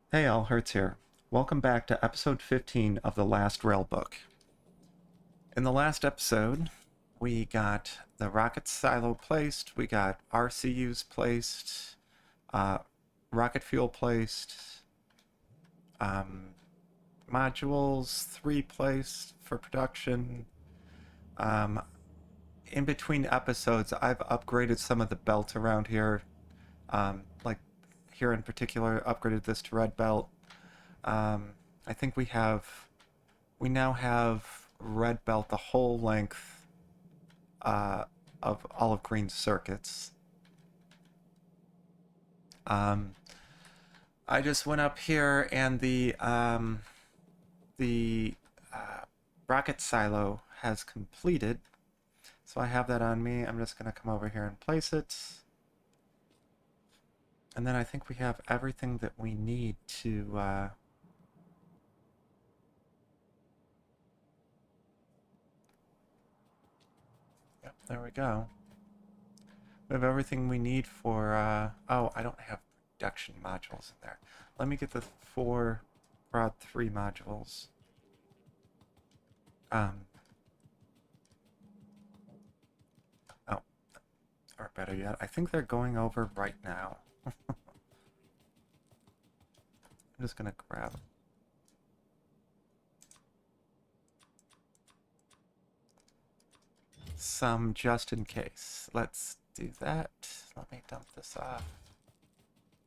Hey all, Hertz here. Welcome back to episode 15 of the last Rail book. In the last episode, we got the rocket silo placed, we got RCUs placed, rocket fuel placed, modules 3 placed for production. In between episodes, I've upgraded some of the belt around here. Like here in particular, upgraded this to red belt. I think we now have red belt the whole length of olive green circuits. I just went up here and the rocket silo has completed, so I have that on me. I'm just gonna come over here and place it, and then I think we have everything that we need to. Yep, there we go. We have everything we need for, oh, I don't have production modules in there. Let me get the 4 Prod 3 modules. Oh, or better yet, I think they're going over right now. I'm just gonna grab some just in case. Let's do that. Let me dump this off.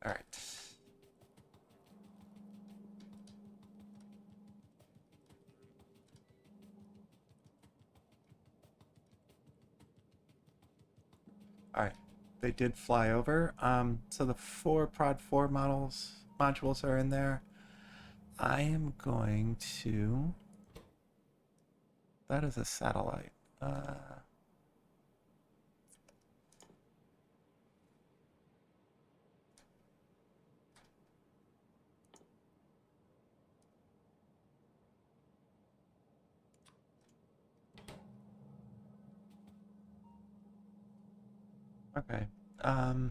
Alright. Alright, they did fly over. So the 4 Prod 4 modules are in there. I am going to... That is a satellite. Okay. I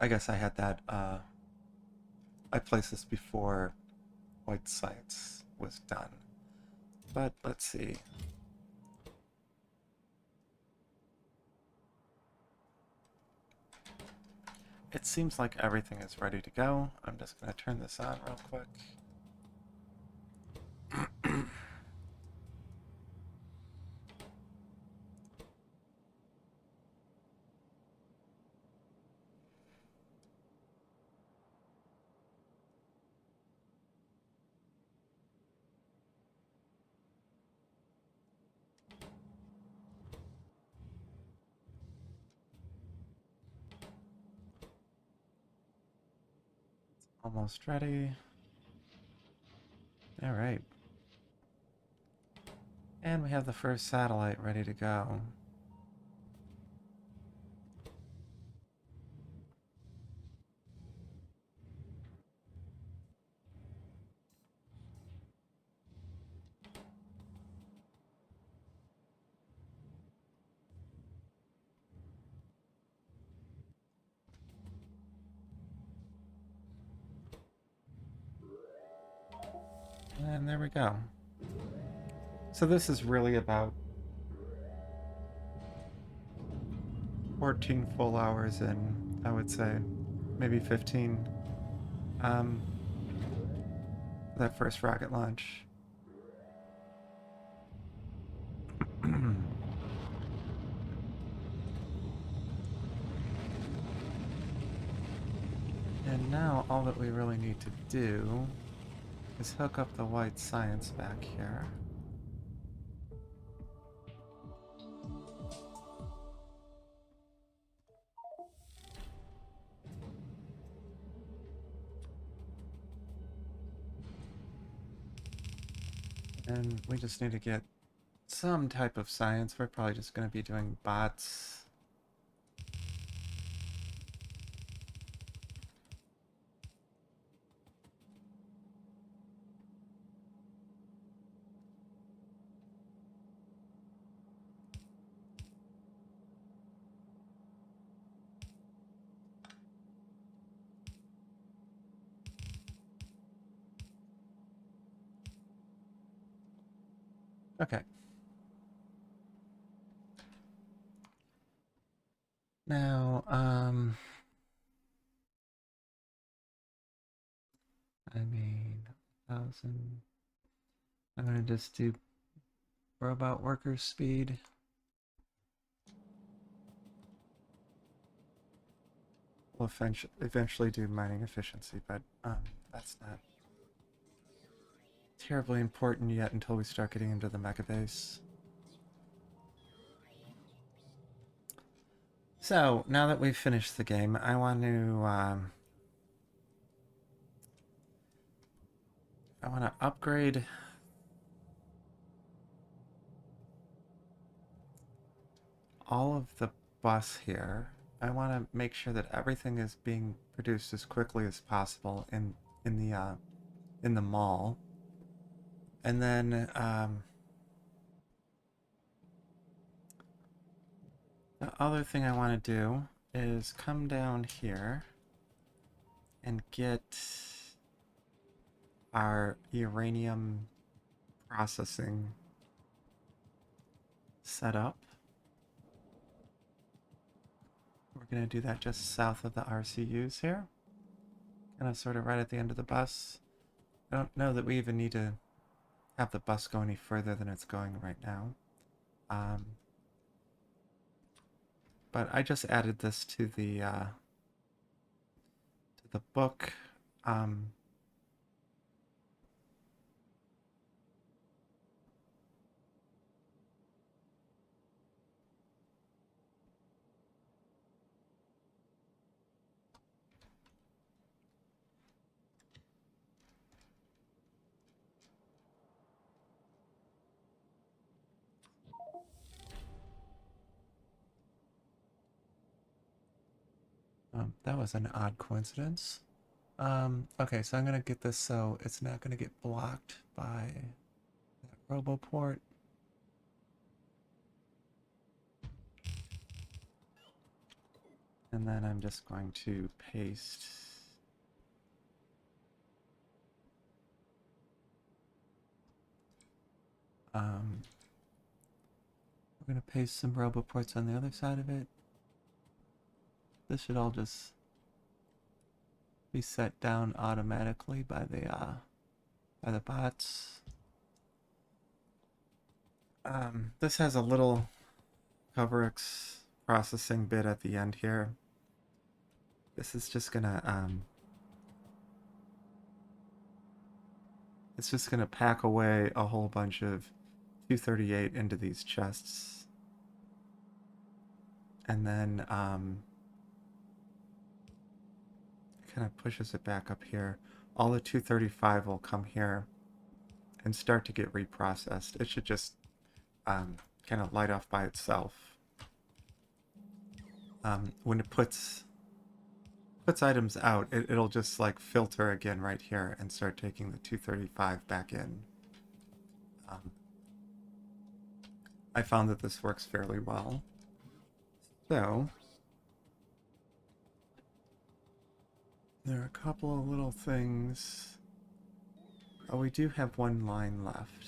guess I had that, I placed this before White Science was done. But let's see. It seems like everything is ready to go. I'm just going to turn this on real quick. Almost ready. All right. And we have the first satellite ready to go. And there we go. So this is really about 14 full hours in, I would say. Maybe 15. Um, that first rocket launch. And now all that we really need to do is hook up the White Science back here. And we just need to get some type of science. We're probably just going to be doing bots. Okay. Now, I mean, 1,000. I'm gonna just do robot worker speed. We'll eventually do mining efficiency, but that's not terribly important yet until we start getting into the Megabase. So, now that we've finished the game, I want to upgrade all of the bus here. I want to make sure that everything is being produced as quickly as possible in the mall. And then the other thing I want to do is come down here and get our uranium processing set up. We're going to do that just south of the RCUs here. Kind of sort of right at the end of the bus. I don't know that we even need to have the bus go any further than it's going right now. But I just added this to the book. That was an odd coincidence. Okay, so I'm gonna get this so it's not gonna get blocked by that RoboPort. And then I'm just going to paste we're gonna paste some RoboPorts on the other side of it. This should all just be set down automatically by the bots. This has a little CoverX processing bit at the end here. This is just gonna it's just gonna pack away a whole bunch of 238 into these chests, and then it kind of pushes it back up here. All the 235 will come here and start to get reprocessed. It should just kind of light off by itself. When it puts items out, it'll just like filter again right here and start taking the 235 back in. I found that this works fairly well. So there are a couple of little things. Oh, we do have one line left.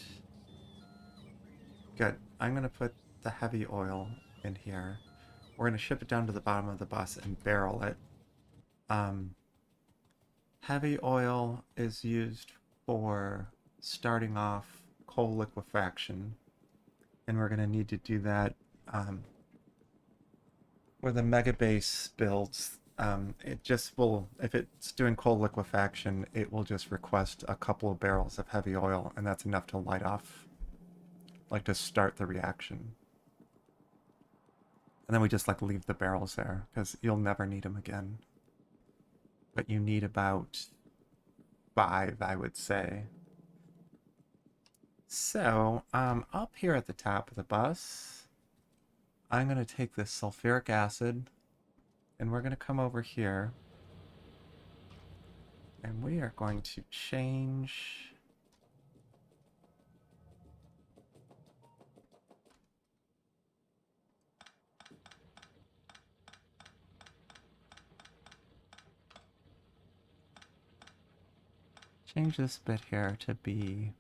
Good. I'm going to put the heavy oil in here. We're going to ship it down to the bottom of the bus and barrel it. Heavy oil is used for starting off coal liquefaction, and we're going to need to do that where the Megabase builds. It just will, if it's doing coal liquefaction, it will just request a couple of barrels of heavy oil, and that's enough to light off, like to start the reaction. And then we just like leave the barrels there, because you'll never need them again. But you need about 5, I would say. So, up here at the top of the bus, I'm going to take this sulfuric acid, and we're going to come over here, and we are going to change this bit here to be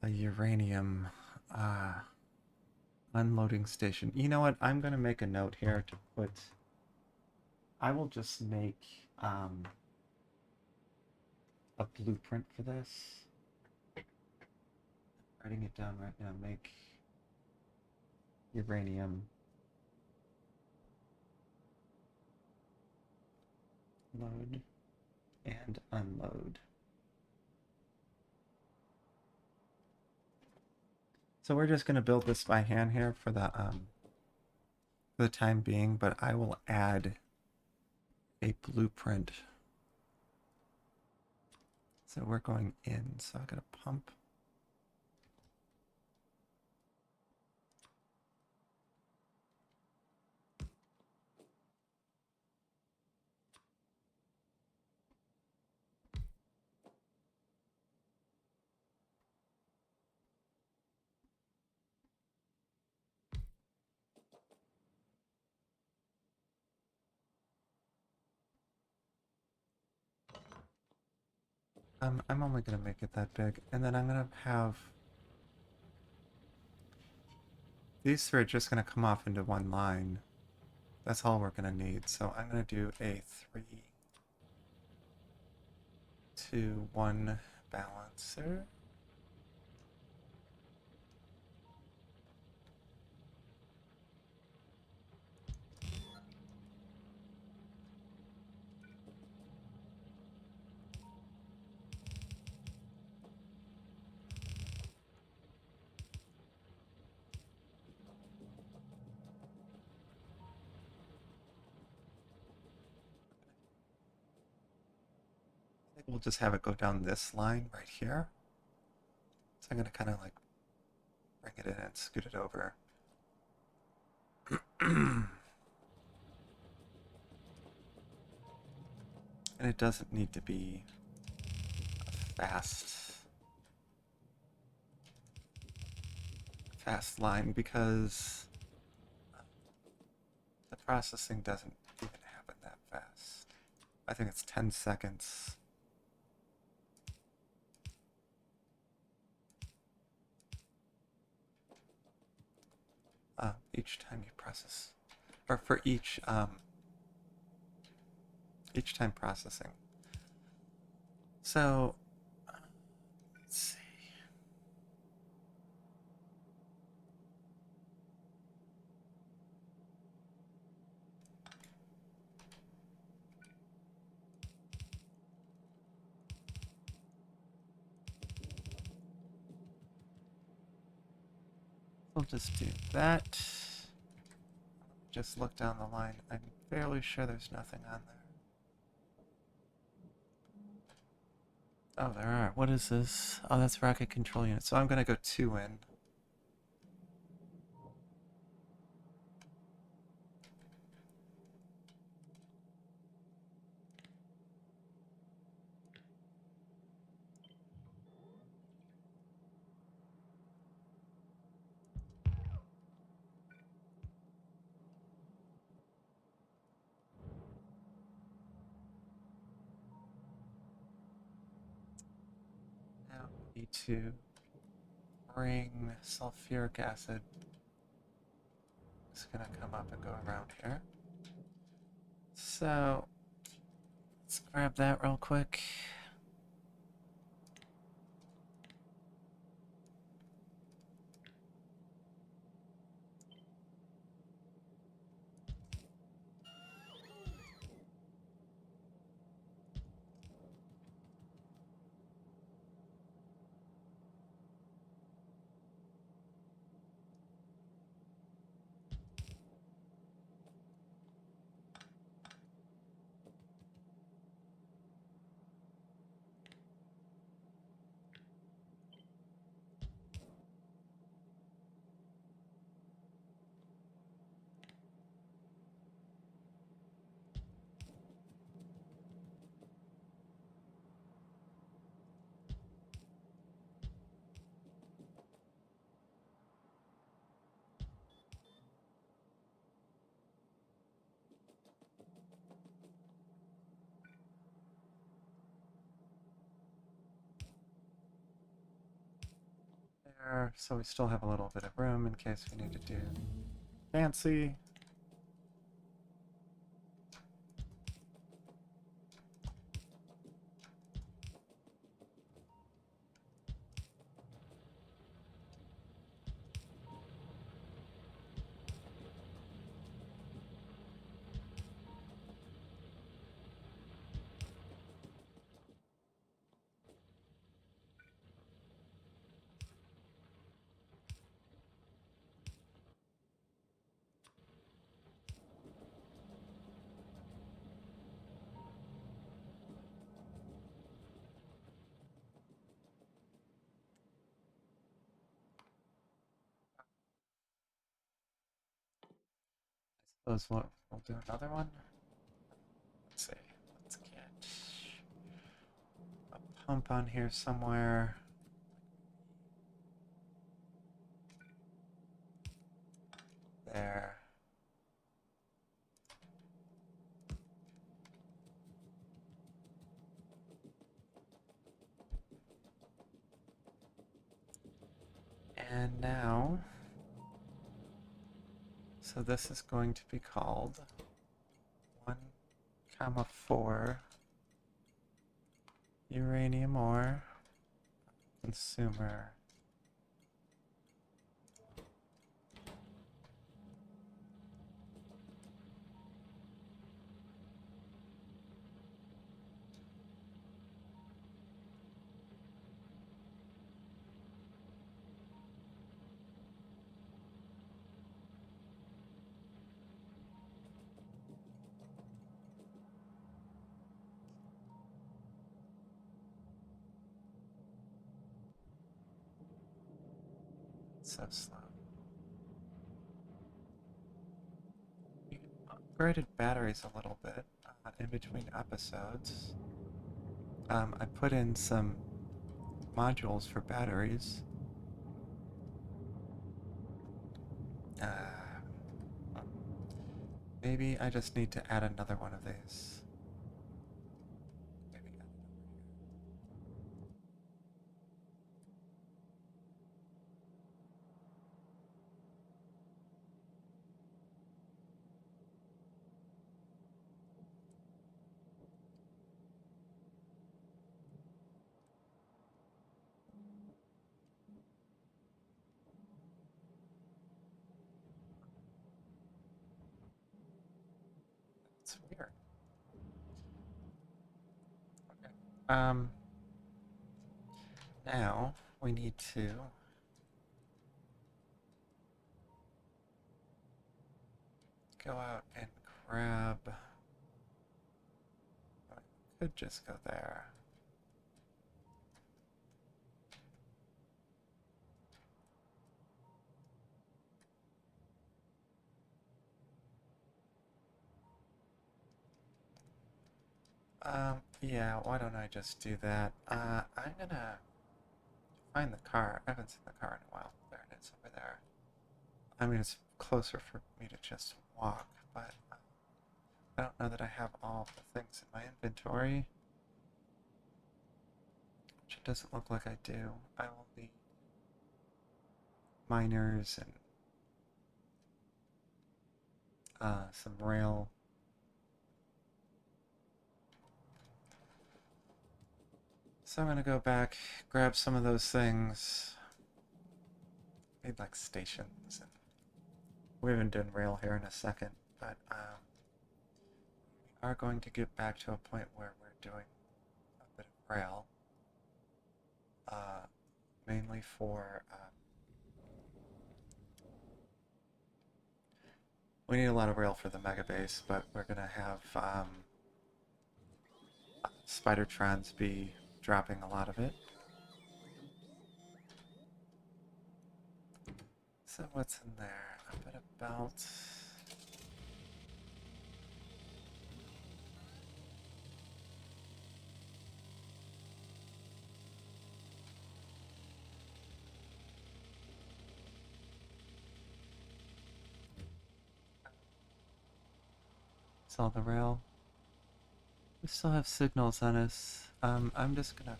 a uranium unloading station. You know what? I'm gonna make a note here to put. I will just make a blueprint for this. Writing it down right now. Make uranium load and unload. So we're just gonna build this by hand here for the time being, but I will add a blueprint. So we're going in, so I gotta pump. I'm only gonna make it that big, and then I'm gonna have these three are just gonna come off into one line. That's all we're gonna need. So I'm gonna do a 3, 2, 1 balancer. I think we'll just have it go down this line right here. So I'm gonna kind of like bring it in and scoot it over. And it doesn't need to be a fast line because the processing doesn't even happen that fast. I think it's 10 seconds. Each time you process, or for each time processing. So, let's see. We'll just do that. Just look down the line. I'm fairly sure there's nothing on there. Oh, there are. What is this? Oh, that's rocket control unit. So I'm gonna go 2 in. Now we need to bring sulfuric acid. It's gonna come up and go around here. So let's grab that real quick. there, so we still have a little bit of room in case we need to do fancy. I suppose we'll do another one. Let's see. Let's get a pump on here somewhere. There. And now, so this is going to be called 1,4 uranium ore consumer. So slow. We upgraded batteries a little bit in between episodes. I put in some modules for batteries. Maybe I just need to add another one of these. Maybe add it It's weird. Okay. Now we need to go out and grab. I could just go there. Yeah, why don't I just do that? I'm gonna find the car. I haven't seen the car in a while. There it is over there. I mean, it's closer for me to just walk, but I don't know that I have all the things in my inventory. Which it doesn't look like I do. I will need miners and some rail. So I'm gonna go back, grab some of those things. Need like stations, and we haven't done rail here in a second, but we are going to get back to a point where we're doing a bit of rail, mainly for. We need a lot of rail for the Megabase, but we're gonna have Spidertrons be dropping a lot of it. So what's in there? A bit of belt. Saw the rail. We still have signals on us. I'm just gonna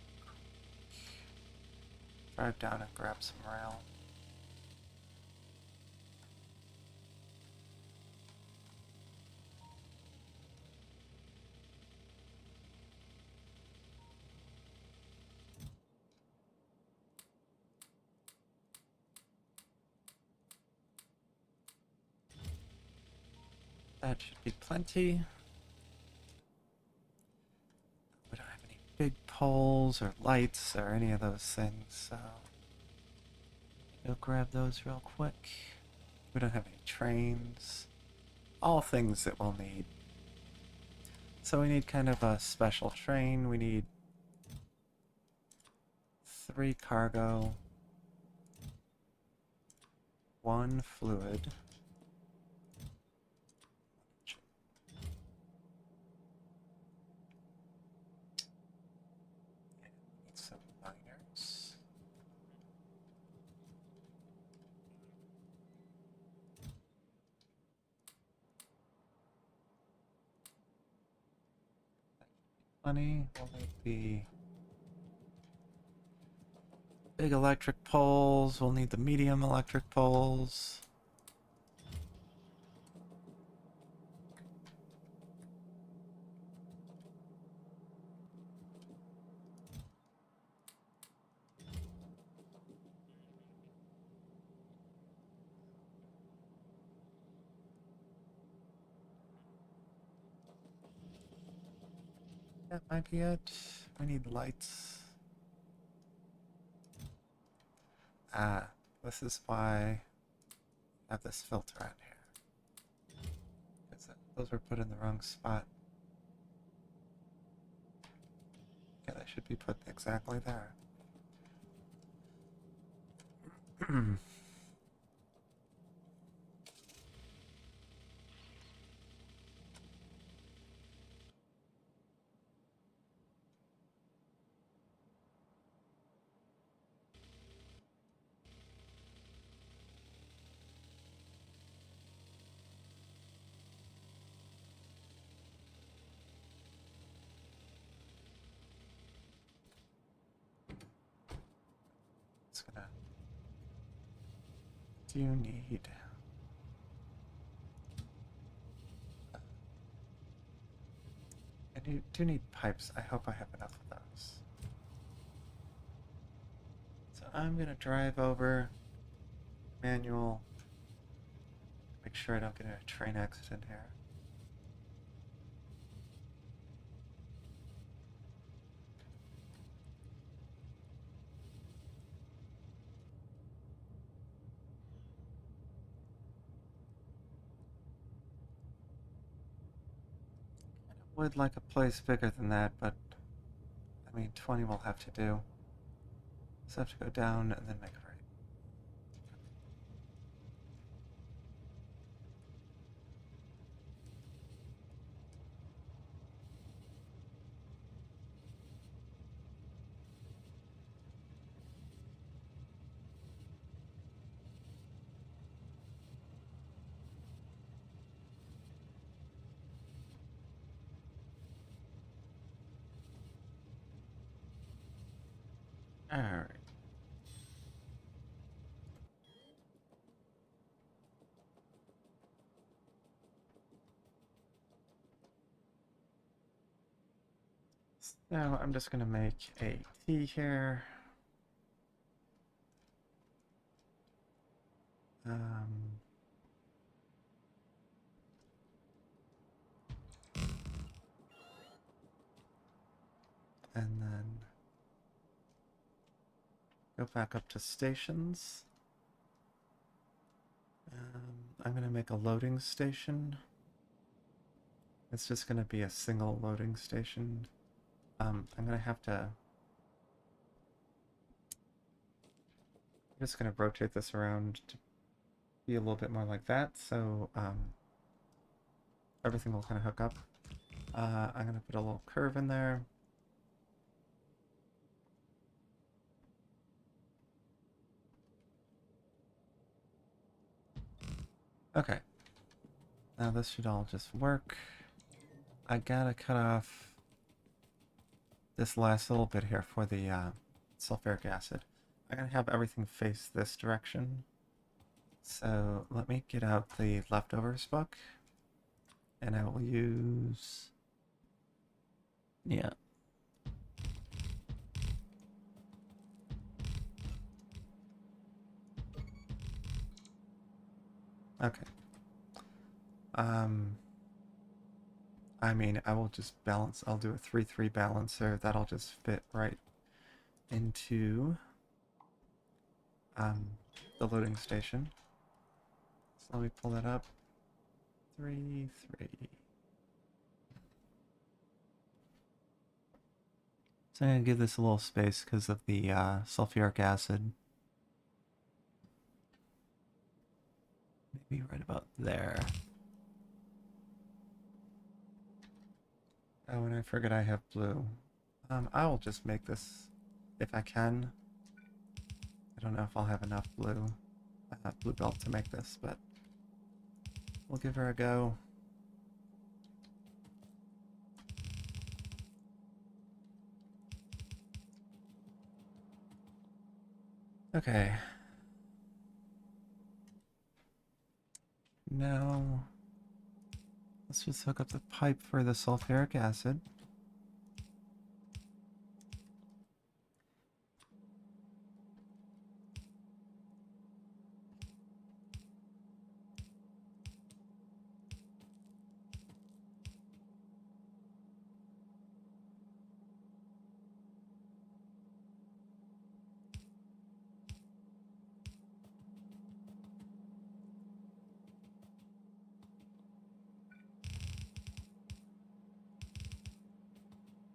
drive down and grab some rail. That should be plenty. We don't have any big poles or lights or any of those things, so go grab those real quick. We don't have any trains. All things that we'll need. So we need kind of a special train. We need 3 cargo, 1 fluid. Need some miners. Plenty. We'll need the big electric poles. We'll need the medium electric poles. That might be it. We need lights. This is why I have this filter on here. Those were put in the wrong spot. Yeah, they should be put exactly there. Do you need? I do need pipes. I hope I have enough of those. So I'm gonna drive over, manual, make sure I don't get in a train accident here. Would like a place bigger than that, but I mean 20 will have to do. So I have to go down and then make a right. Alright. So I'm just gonna make a T here. And then go back up to stations. I'm going to make a loading station. It's just going to be a single loading station. I'm going to have to... I'm just going to rotate this around to be a little bit more like that, so everything will kind of hook up. I'm going to put a little curve in there. Okay. Now this should all just work. I gotta cut off this last little bit here for the sulfuric acid. I'm gonna have everything face this direction. So let me get out the leftovers book. And I will use... Yeah. Okay. I mean, I will just balance. I'll do a 3-3 balancer. That'll just fit right into the loading station. So let me pull that up. 3-3. So I'm going to give this a little space because of the sulfuric acid. Maybe right about there. Oh, and I forget I have blue. I will just make this if I can. I don't know if I'll have enough blue belt to make this, but we'll give her a go. Okay. Now, let's just hook up the pipe for the sulfuric acid.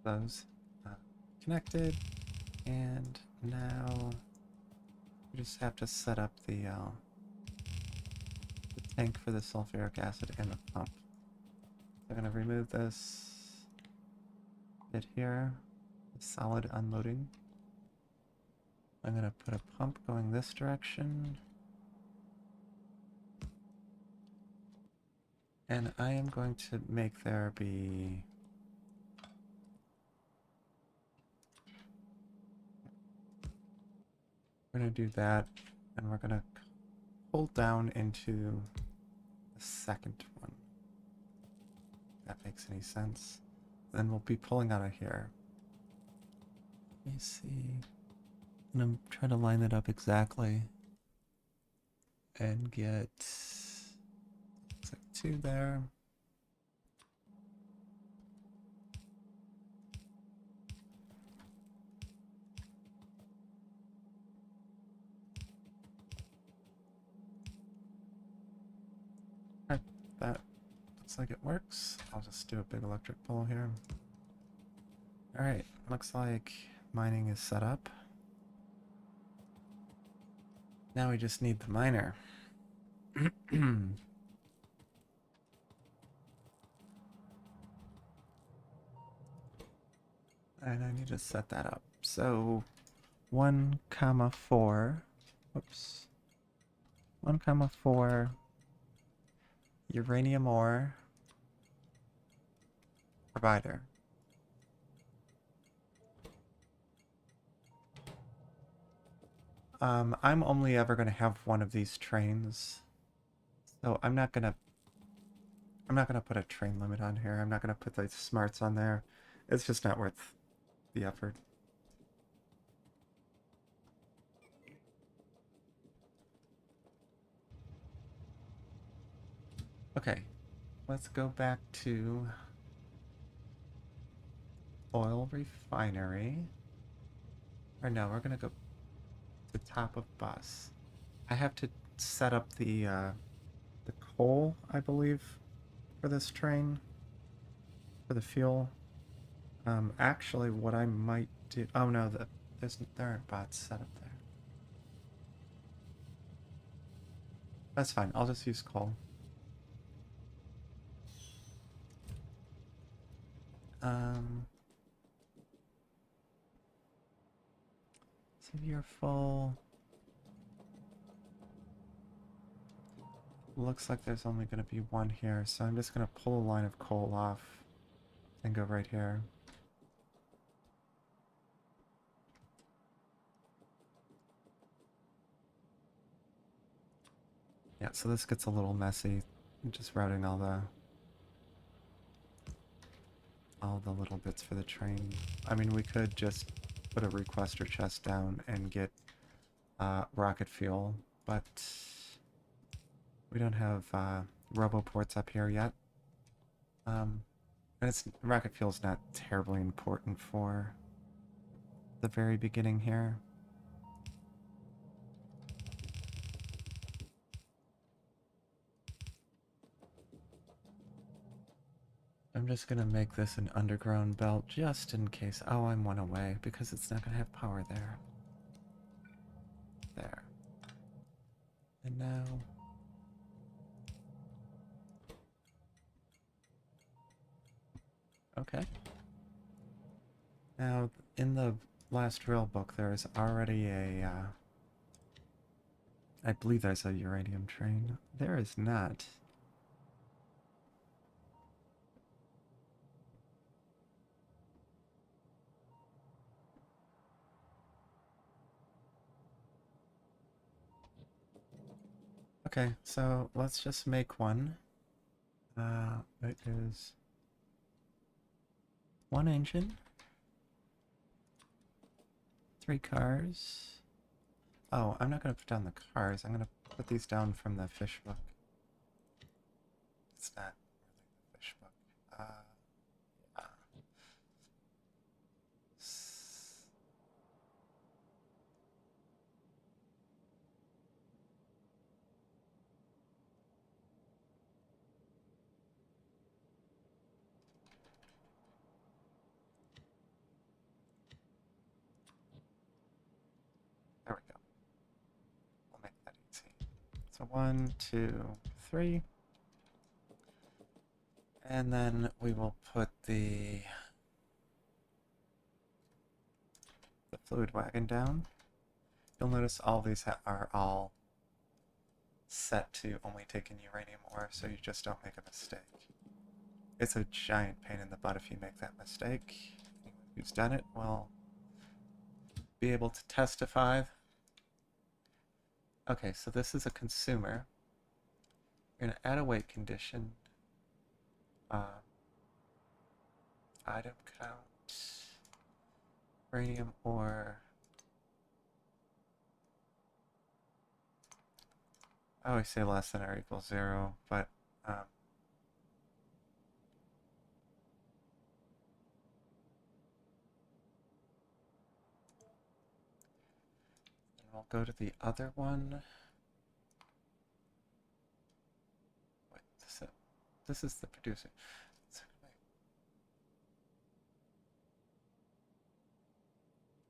Those connected, and now we just have to set up the tank for the sulfuric acid and the pump. So I'm going to remove this bit here, the solid unloading. I'm going to put a pump going this direction. And I am going to make there be... We're going to do that, and we're going to pull down into the second one. If that makes any sense. Then we'll be pulling out of here. Let me see. And I'm trying to line it up exactly. And get... Looks like 2 there. That looks like it works. I'll just do a big electric pull here. Alright, looks like mining is set up. Now we just need the miner. And I need to set that up. So 1,4, whoops, 1,4 uranium ore provider. I'm only ever going to have one of these trains, so I'm not gonna put a train limit on here. I'm not gonna put the smarts on there. It's just not worth the effort. Okay, let's go back to oil refinery. Or no, we're gonna go to top of bus. I have to set up the coal, I believe, for this train, for the fuel. Actually, what I might do... Oh no, there aren't bots set up there. That's fine, I'll just use coal. So you're full. Looks like there's only going to be one here, so I'm just going to pull a line of coal off and go right here. Yeah, so this gets a little messy. I'm just routing all the little bits for the train. I mean, we could just put a requester chest down and get rocket fuel, but we don't have roboports up here yet. And it's rocket fuel's not terribly important for the very beginning here. I'm just gonna make this an underground belt just in case. Oh, I'm one away because it's not gonna have power there. There. And now... Okay. Now, in the last drill book, there is already a, I believe there's a uranium train. There is not. Okay, so let's just make one. It is one engine, 3 cars. Oh, I'm not going to put down the cars. I'm going to put these down from the fish book. It's not really the fish book. Yeah. There we go. We'll make that easy. So 1, 2, 3. And then we will put the fluid wagon down. You'll notice all these are all set to only taking uranium ore, so you just don't make a mistake. It's a giant pain in the butt if you make that mistake. Anyone who's done it will be able to testify. Okay, so this is a consumer. We're going to add a weight condition. Item count. Uranium ore. I always say less than or equals 0, but we'll go to the other one. Wait, this is the producer.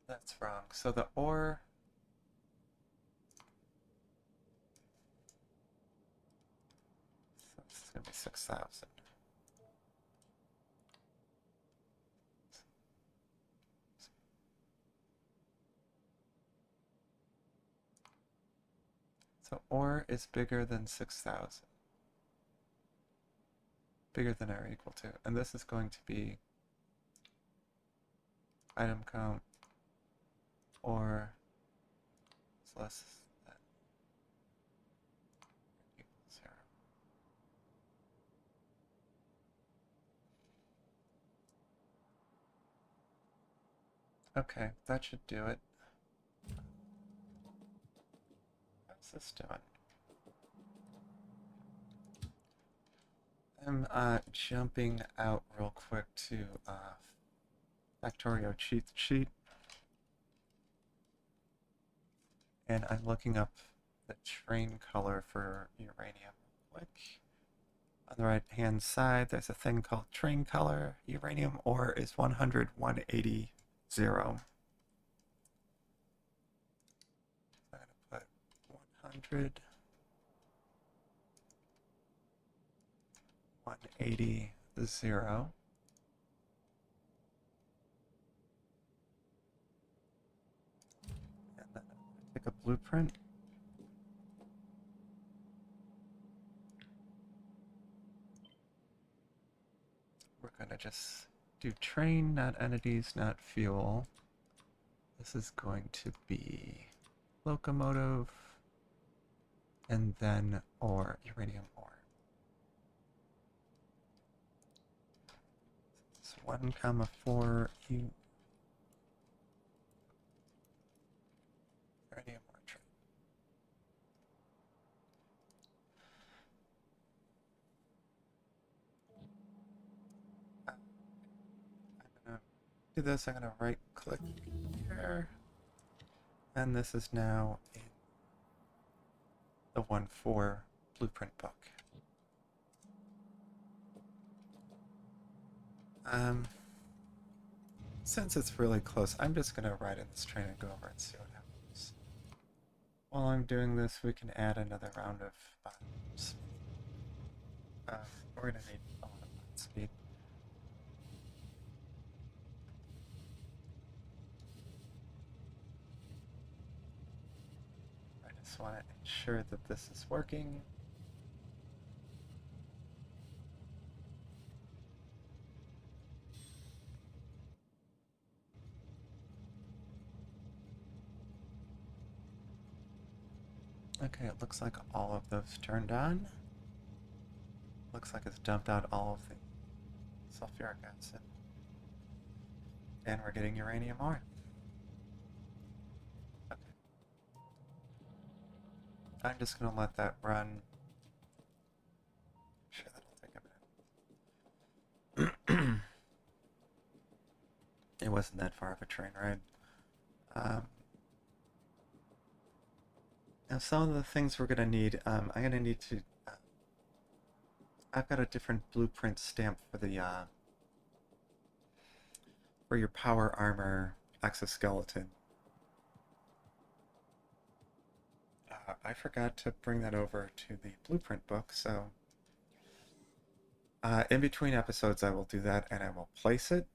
That's wrong. So the ore... So this is going to be 6,000. So ore is bigger than 6,000. Bigger than or equal to. And this is going to be item count or is less than or equals 0. Okay, that should do it. How's this doing? I'm jumping out real quick to Factorio cheat sheet, and I'm looking up the train color for uranium real quick. On the right hand side, there's a thing called train color. Uranium ore is 100, 180, 0. I'm going to put 100, 180, 0. And then pick a blueprint. We're going to just do train, not entities, not fuel. This is going to be locomotive, and then ore, uranium ore. It's 1,4 uranium ore train. do this, I'm going to right click here. And this is now in the 1.4 blueprint book. Since it's really close, I'm just going to ride in this train and go over and see what happens. While I'm doing this, we can add another round of speed. We're going to need a lot of speed. I just want to ensure that this is working. Okay, it looks like all of those turned on. Looks like it's dumped out all of the sulfuric acid. And we're getting uranium ore. Okay. I'm just going to let that run. I'm sure that'll take a minute. It wasn't that far of a train ride. Now some of the things we're going to need, I'm going to need to... I've got a different blueprint stamp for the for your power armor exoskeleton. I forgot to bring that over to the blueprint book, so in between episodes I will do that and I will place it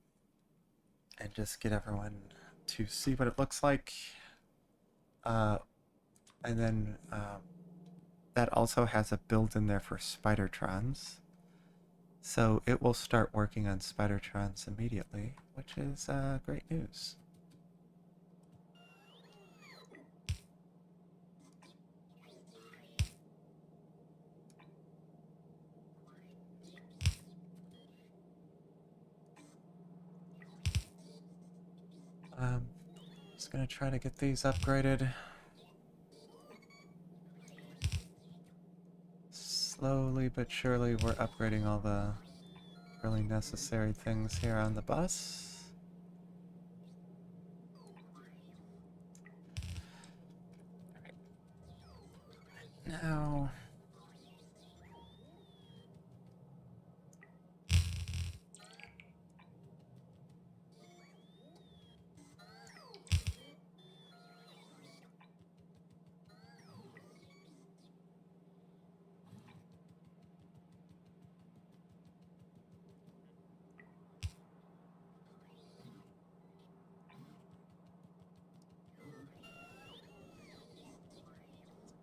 and just get everyone to see what it looks like. And then that also has a build in there for Spidertrons. So it will start working on Spidertrons immediately, which is great news. Just gonna try to get these upgraded. Slowly but surely we're upgrading all the really necessary things here on the bus. Alright. Now...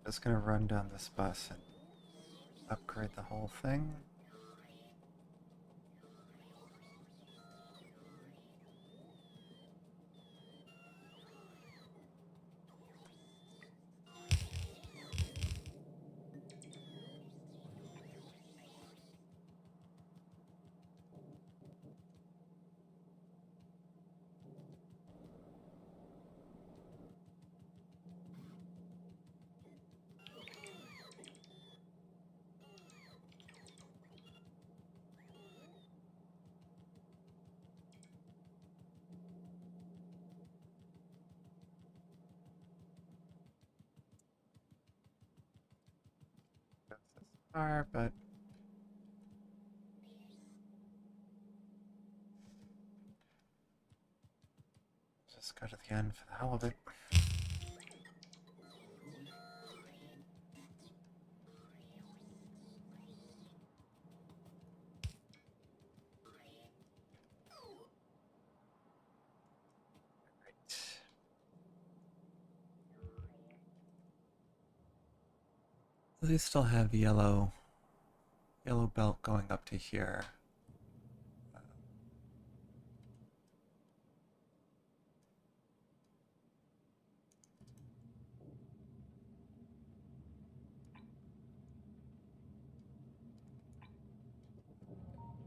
just gonna run down this bus and upgrade the whole thing. Goes this far, but just go to the end for the hell of it. They still have yellow belt going up to here.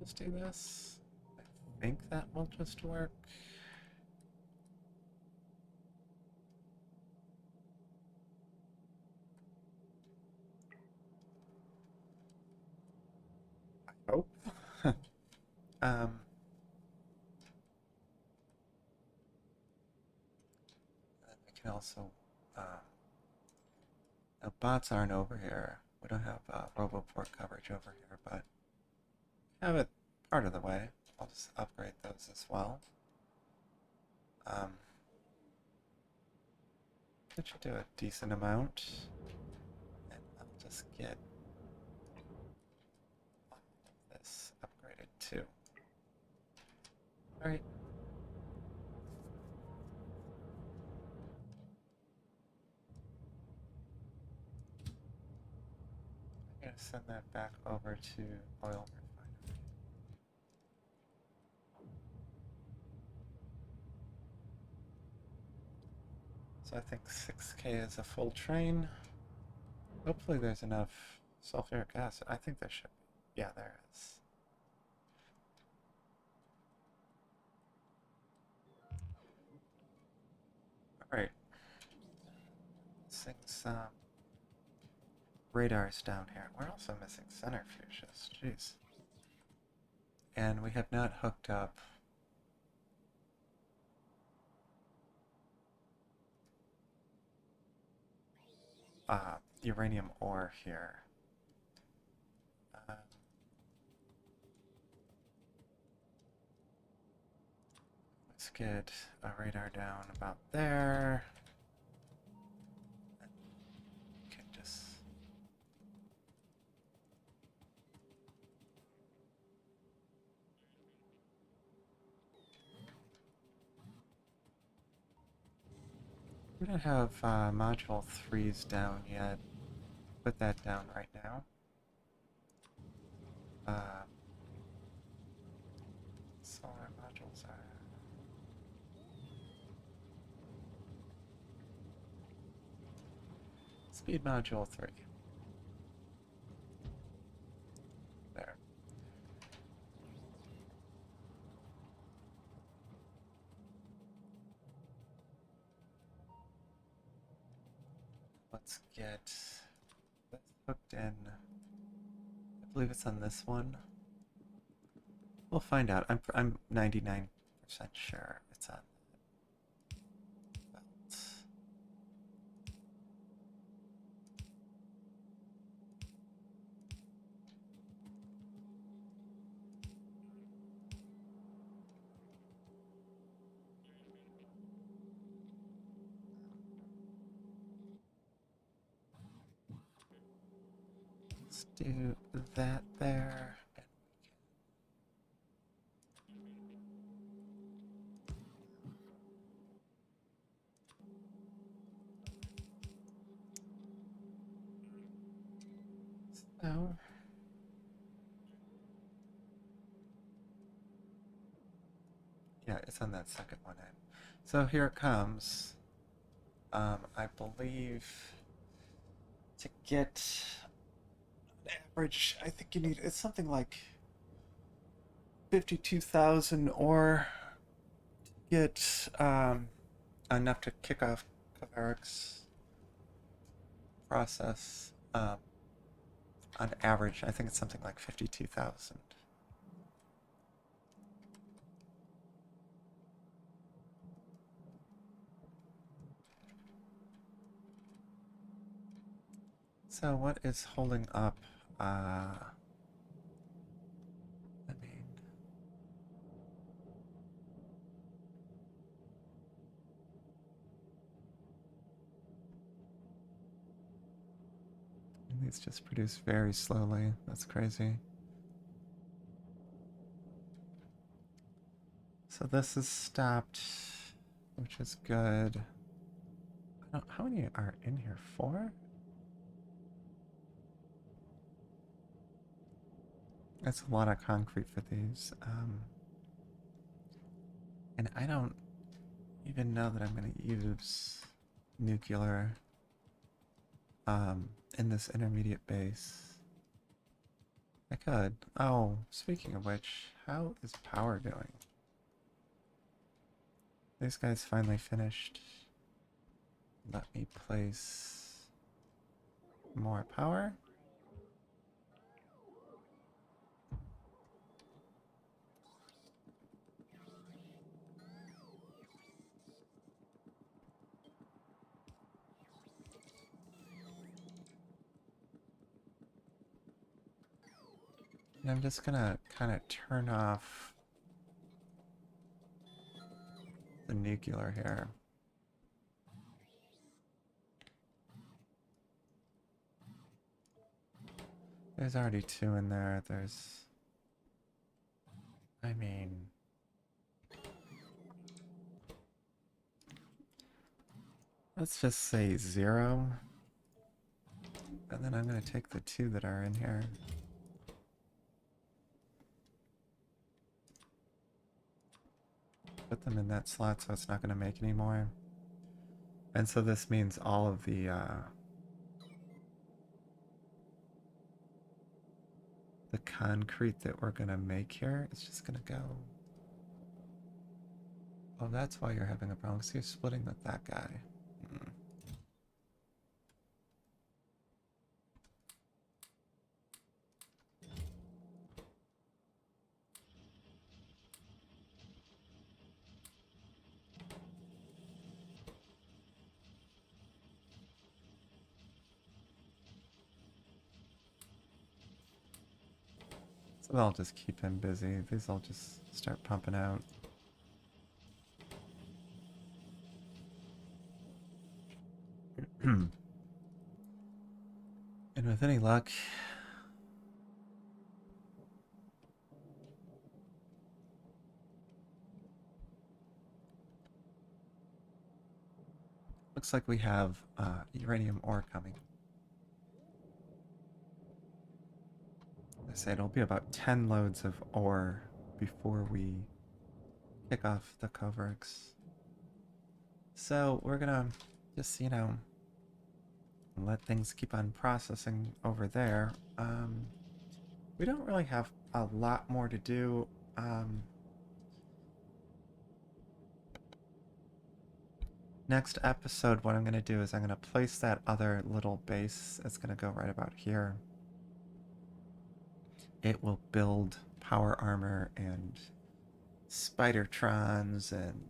Just do this. I think that will just work. I hope. so no, bots aren't over here. We don't have roboport coverage over here, but have it part of the way. I'll just upgrade those as well. That should do a decent amount. And I'll just get this upgraded too. Alright. I'm going to send that back over to oil refinery. So I think 6K is a full train. Hopefully there's enough sulfuric acid. I think there should be. Yeah, there is. Alright. Missing some radars down here. We're also missing centrifuges. Jeez. And we have not hooked up uranium ore here. Let's get a radar down about there. We can just... We don't have module 3s down yet. Put that down right now. Solar modules are... Speed module 3. There. Let's get this hooked in. I believe it's on this one. We'll find out. I'm 99% sure it's on that belt. Let's do that there. So, yeah, it's on that second one in. So here it comes. I believe to get an average, I think you need, it's something like 52,000 ore to get enough to kick off Kavarik's process. On average, I think it's something like 52,000. So what is holding up, I mean, these just produce very slowly. That's crazy. So this is stopped, which is good. How many are in here? 4? That's a lot of concrete for these. And I don't even know that I'm going to use nuclear in this intermediate base. I could. Oh, speaking of which, how is power doing? These guys finally finished. Let me place more power. And I'm just gonna kind of turn off the nuclear here. There's already 2 in there. I mean, let's just say 0. And then I'm going to take the 2 that are in here. Put them in that slot so it's not going to make any more. And so this means all of the concrete that we're going to make here is just going to go. Oh, that's why you're having a problem, because you're splitting with that guy. Hmm. So I'll just keep him busy. These will just start pumping out. And with any luck, looks like we have uranium ore coming. I say it'll be about 10 loads of ore before we kick off the Kovrix. So we're gonna just, let things keep on processing over there. We don't really have a lot more to do. Next episode, what I'm going to do is I'm going to place that other little base. It's going to go right about here. It will build power armor and Spidertrons and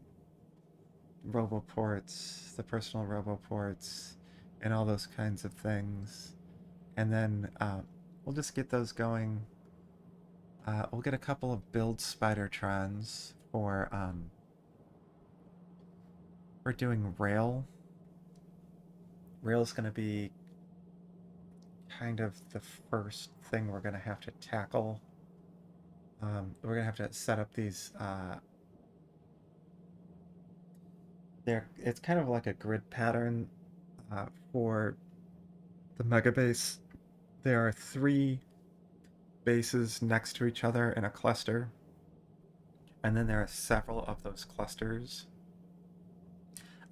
Roboports, the personal Roboports, and all those kinds of things. And then we'll just get those going. We'll get a couple of build Spidertrons for doing rail. Rail is going to be kind of the first thing we're going to have to tackle. We're going to have to set up these. It's kind of like a grid pattern for the Megabase. There are 3 bases next to each other in a cluster, and then there are several of those clusters.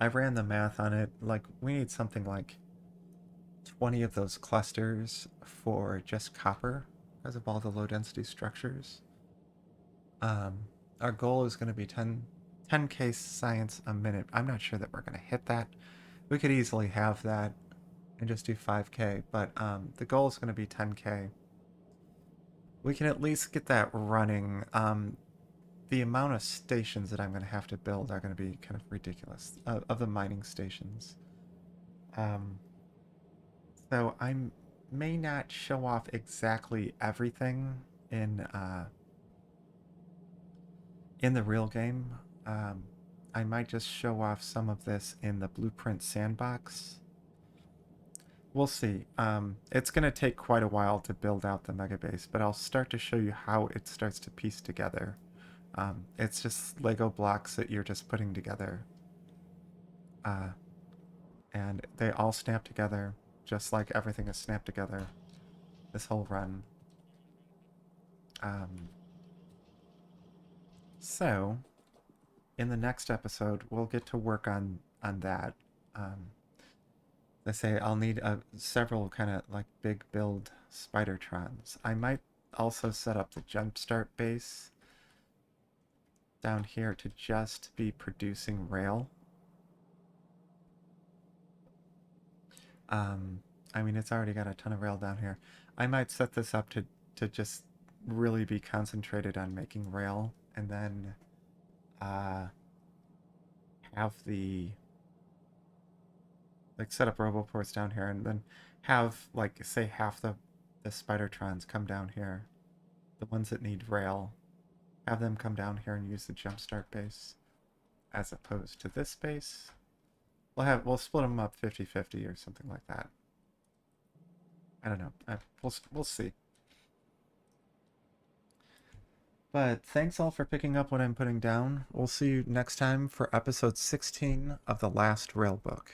I ran the math on it. Like, we need something like 20 of those clusters for just copper because of all the low density structures. Our goal is going to be 10K science a minute. I'm not sure that we're going to hit that. We could easily have that and just do 5K, but the goal is going to be 10K. We can at least get that running. The amount of stations that I'm going to have to build are going to be kind of ridiculous, of the mining stations. So I may not show off exactly everything in the real game. I might just show off some of this in the Blueprint sandbox. We'll see. It's going to take quite a while to build out the Megabase, but I'll start to show you how it starts to piece together. It's just Lego blocks that you're just putting together. And they all snap together, just like everything is snapped together this whole run. So, in the next episode, we'll get to work on that. I say I'll need several kind of like big build Spidertrons. I might also set up the Jumpstart base down here to just be producing rail. I mean, it's already got a ton of rail down here. I might set this up to just really be concentrated on making rail, and then have the like set up roboports down here, and then have like say half the Spidertrons come down here. the ones that need rail, have them come down here and use the jumpstart base, as opposed to this base. We'll split them up 50-50 or something like that. I don't know. We'll see. But thanks all for picking up what I'm putting down. We'll see you next time for episode 16 of the last Rail Book.